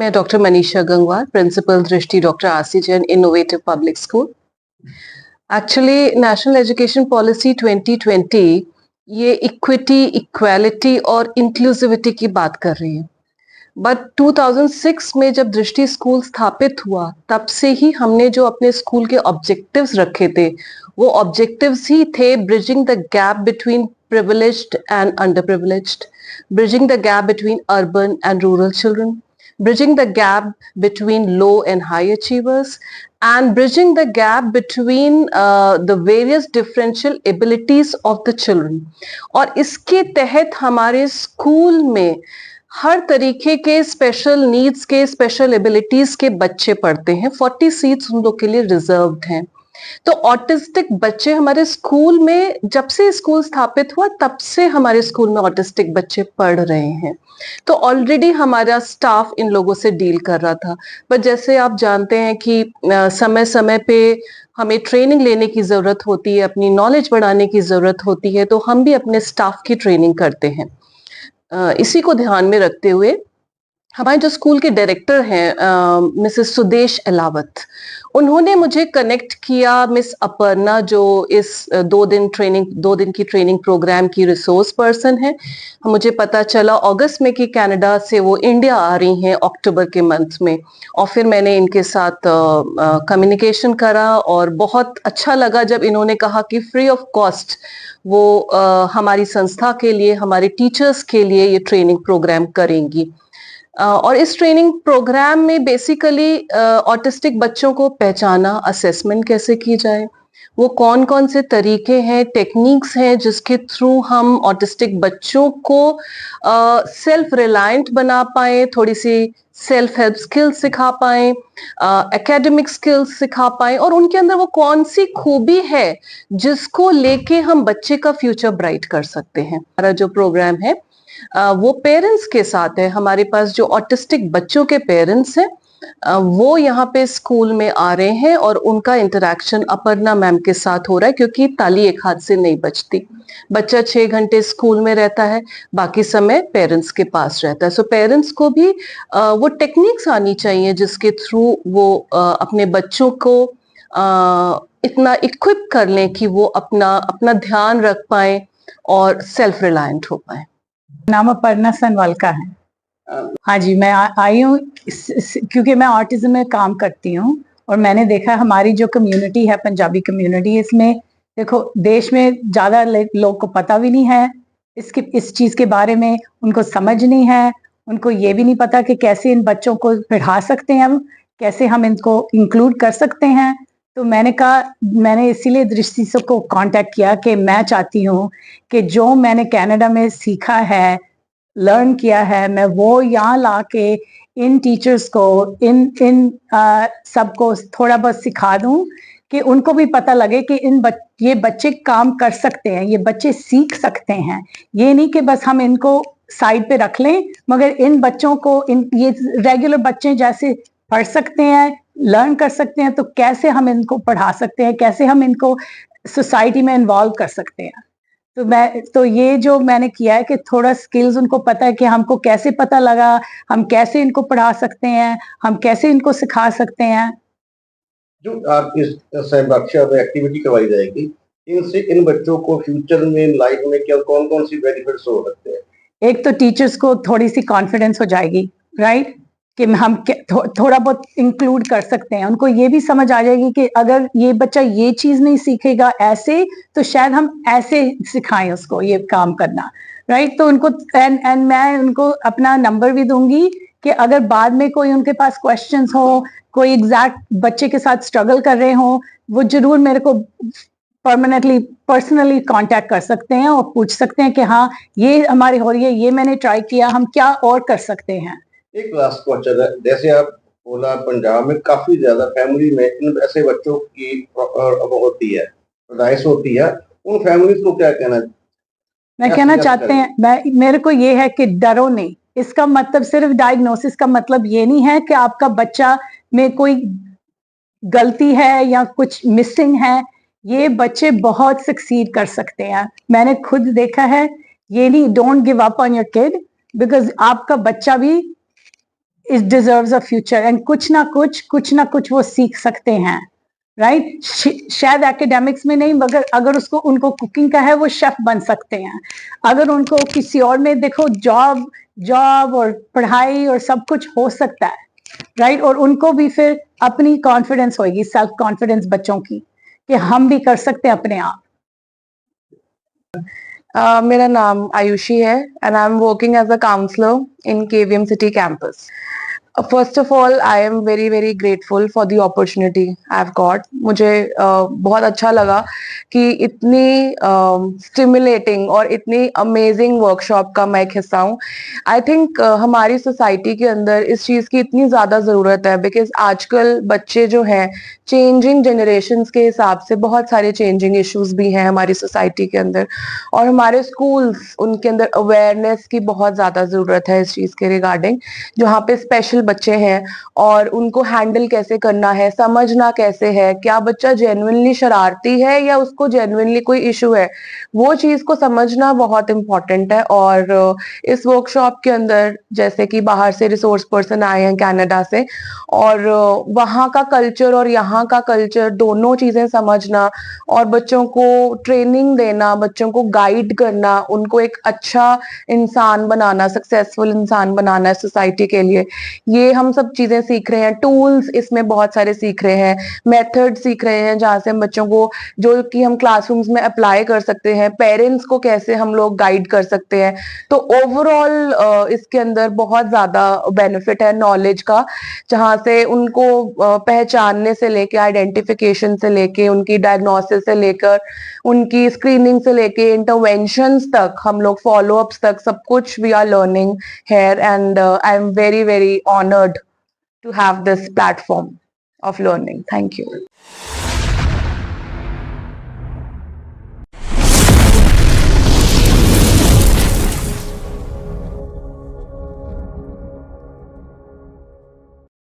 मैं doctor Manisha Gangwar, principal दृष्टि doctor आसी Jain innovative public school. Actually national education policy 2020 ये इक्विटी, इक्वालिटी और इंक्लूसिविटी की बात कर रही है। बट 2006 में जब दृष्टि स्कूल स्थापित हुआ, तब से ही हमने जो अपने स्कूल के ऑब्जेक्टिव्स रखे थे, वो ऑब्जेक्टिव्स ही थे bridging the gap between privileged and underprivileged, bridging the gap between urban and rural children, bridging the gap between low and high achievers, and bridging the gap between the various differential abilities of the children. और इसके तहत हमारे school में हर तरीके के special needs के, special abilities के बच्चे पढ़ते हैं। 40 सीट्स उन लोग के लिए रिजर्व्ड हैं। तो ऑटिस्टिक बच्चे हमारे स्कूल में, जब से स्कूल स्थापित हुआ तब से हमारे स्कूल में ऑटिस्टिक बच्चे पढ़ रहे हैं। तो ऑलरेडी हमारा स्टाफ इन लोगों से डील कर रहा था। पर जैसे आप जानते हैं कि समय समय पे हमें ट्रेनिंग लेने की जरूरत होती है, अपनी नॉलेज बढ़ाने की जरूरत होती है, तो हम भी अपने स्टाफ की ट्रेनिंग करते हैं। इसी को ध्यान में रखते हुए हमारे जो स्कूल के डायरेक्टर हैं मिसेस सुदेश अलावत, उन्होंने मुझे कनेक्ट किया मिस अपर्णा, जो इस 2 दिन की ट्रेनिंग प्रोग्राम की रिसोर्स पर्सन है। मुझे पता चला अगस्त में कि कनाडा से वो इंडिया आ रही हैं अक्टूबर के मंथ में, और फिर मैंने इनके साथ कम्युनिकेशन करा और बहुत अच्छा लगा जब इन्होंने कहा कि फ्री ऑफ कॉस्ट वो हमारी संस्था के लिए, हमारे टीचर्स के लिए ये ट्रेनिंग प्रोग्राम करेंगी। और इस ट्रेनिंग प्रोग्राम में बेसिकली ऑटिस्टिक बच्चों को पहचाना, असेसमेंट कैसे की जाए, वो कौन कौन से तरीके हैं, टेक्निक्स हैं जिसके थ्रू हम ऑटिस्टिक बच्चों को सेल्फ रिलायंट बना पाए, थोड़ी सी सेल्फ हेल्प स्किल्स सिखा पाए, एकेडमिक स्किल्स सिखा पाए, और उनके अंदर वो कौन सी खूबी है जिसको लेके हम बच्चे का फ्यूचर ब्राइट कर सकते हैं। हमारा जो प्रोग्राम है वो पेरेंट्स के साथ है। हमारे पास जो ऑटिस्टिक बच्चों के पेरेंट्स हैं वो यहाँ पे स्कूल में आ रहे हैं और उनका इंटरेक्शन अपर्णा मैम के साथ हो रहा है, क्योंकि ताली एक हाथ से नहीं बजती। बच्चा 6 घंटे स्कूल में रहता है, बाकी समय पेरेंट्स के पास रहता है। सो पेरेंट्स को भी वो टेक्निक्स आनी चाहिए जिसके थ्रू वो अपने बच्चों को इतना इक्विप कर लें कि वो अपना ध्यान रख पाए और सेल्फ रिलायंट हो पाए। नाम अपर्णा सनवाल का है। हाँ जी, मैं आई हूँ क्योंकि मैं ऑटिज्म में काम करती हूँ और मैंने देखा हमारी जो कम्युनिटी है, पंजाबी कम्युनिटी, इसमें देखो देश में ज़्यादा लोग को पता भी नहीं है इस चीज़ के बारे में, उनको समझ नहीं है, उनको ये भी नहीं पता कि कैसे इन बच्चों को पढ़ा सकते हैं हम, कैसे हम इनको इंक्लूड कर सकते हैं। तो मैंने कहा, मैंने इसीलिए दृष्टि को कांटेक्ट किया कि मैं चाहती हूँ कि जो मैंने कनाडा में सीखा है, लर्न किया है, मैं वो यहाँ ला के इन टीचर्स को, इन सबको थोड़ा बहुत सिखा दूँ कि उनको भी पता लगे कि ये बच्चे काम कर सकते हैं, ये बच्चे सीख सकते हैं। ये नहीं कि बस हम इनको साइड पे रख लें, मगर इन बच्चों को, ये रेगुलर बच्चे जैसे पढ़ सकते हैं, लर्न कर सकते हैं, तो कैसे हम इनको पढ़ा सकते हैं, कैसे हम इनको सोसाइटी में इन्वॉल्व कर सकते हैं। तो ये जो मैंने किया है कि थोड़ा स्किल्स उनको पता है कि हमको कैसे पता लगा, हम कैसे इनको पढ़ा सकते हैं, हम कैसे इनको सिखा सकते हैं। जो आप इस सहबख्शा में एक्टिविटी करवाई जाएगी, इनसे इन बच्चों को फ्यूचर में लाइफ में क्या कौन कौन सी बेनिफिट्स हो सकते हैं? एक तो टीचर्स को थोड़ी सी कॉन्फिडेंस हो जाएगी, राइट, कि हम थोड़ा बहुत इंक्लूड कर सकते हैं। उनको ये भी समझ आ जाएगी कि अगर ये बच्चा ये चीज नहीं सीखेगा ऐसे, तो शायद हम ऐसे सिखाएं उसको ये काम करना, राइट। तो उनको एंड मैं उनको अपना नंबर भी दूंगी कि अगर बाद में कोई उनके पास क्वेश्चंस हो, कोई एग्जैक्ट बच्चे के साथ स्ट्रगल कर रहे हो, वो जरूर मेरे को पर्सनली कांटेक्ट कर सकते हैं और पूछ सकते हैं कि हाँ ये हमारी हो रही है, ये मैंने ट्राई किया, हम क्या और कर सकते हैं। एक लास्ट क्वेश्चन है, जैसे आप बोला पंजाब में काफी ज्यादा फैमिली में इन ऐसे बच्चों की होती है, पैदाइश होती है, उन फैमिलीज को क्या कहना? मैं कहना चाहते हैं, मेरे को ये है कि डरो नहीं। इसका मतलब सिर्फ डायग्नोसिस का मतलब ये नहीं है कि आपका बच्चा में कोई गलती है या कुछ मिसिंग है। ये बच्चे बहुत सक्सीड कर सकते हैं, मैंने खुद देखा है। ये नहीं, don't give up on your kid, because आपका बच्चा भी it deserves a future and कुछ ना कुछ वो सीख सकते हैं, राइट? शायद एकेडमिक्स में नहीं, मगर अगर उसको उनको कुकिंग का है वो शेफ बन सकते हैं। अगर उनको किसी और में देखो जॉब और पढ़ाई और सब कुछ हो सकता है, राइट? और उनको भी फिर अपनी कॉन्फिडेंस होगी, सेल्फ कॉन्फिडेंस बच्चों की, कि हम भी कर सकते हैं अपने आप। मेरा नाम आयुषी है and I am working as a counsellor in KVM city campus. First of all I am very very grateful for the opportunity I have got. मुझे बहुत अच्छा लगा कि इतनी स्टिमुलेटिंग और इतनी अमेजिंग वर्कशॉप का मैं एक हिस्सा हूँ। आई थिंक हमारी सोसाइटी के अंदर इस चीज़ की इतनी ज़्यादा ज़रूरत है, बिकॉज आजकल बच्चे जो हैं चेंजिंग जनरेशन्स के हिसाब से बहुत सारे चेंजिंग इश्यूज भी हैं हमारी सोसाइटी के अंदर, और हमारे स्कूल्स उनके अंदर अवेयरनेस की बहुत ज़्यादा ज़रूरत है इस चीज़ के रिगार्डिंग। जहाँ पे स्पेशल बच्चे हैं और उनको हैंडल कैसे करना है, समझना कैसे है, क्या बच्चा जेन्युइनली शरारती है या उसको जेन्युइनली कोई इशू है, वो चीज को समझना बहुत इंपॉर्टेंट है। और इस वर्कशॉप के अंदर जैसे कि बाहर से रिसोर्स पर्सन आए हैं कनाडा से, और वहाँ का कल्चर और यहाँ का कल्चर दोनों चीजें समझना और बच्चों को ट्रेनिंग देना, बच्चों को गाइड करना, उनको एक अच्छा इंसान बनाना, सक्सेसफुल इंसान बनाना है सोसाइटी के लिए, ये हम सब चीजें सीख रहे हैं। टूल्स इसमें बहुत सारे सीख रहे हैं, मेथड सीख रहे हैं जहाँ से हम बच्चों को, जो कि हम क्लासरूम्स में अप्लाई कर सकते हैं, पेरेंट्स को कैसे हम लोग गाइड कर सकते हैं। तो ओवरऑल इसके अंदर बहुत ज्यादा बेनिफिट है नॉलेज का, जहाँ से उनको पहचानने से लेके, आइडेंटिफिकेशन से लेके, उनकी डायग्नोसिस से लेकर, उनकी स्क्रीनिंग से लेके इंटरवेंशंस तक, हम लोग फॉलो अप्स तक, सब कुछ we are learning here, and I am very very honored to have this platform of learning. Thank you.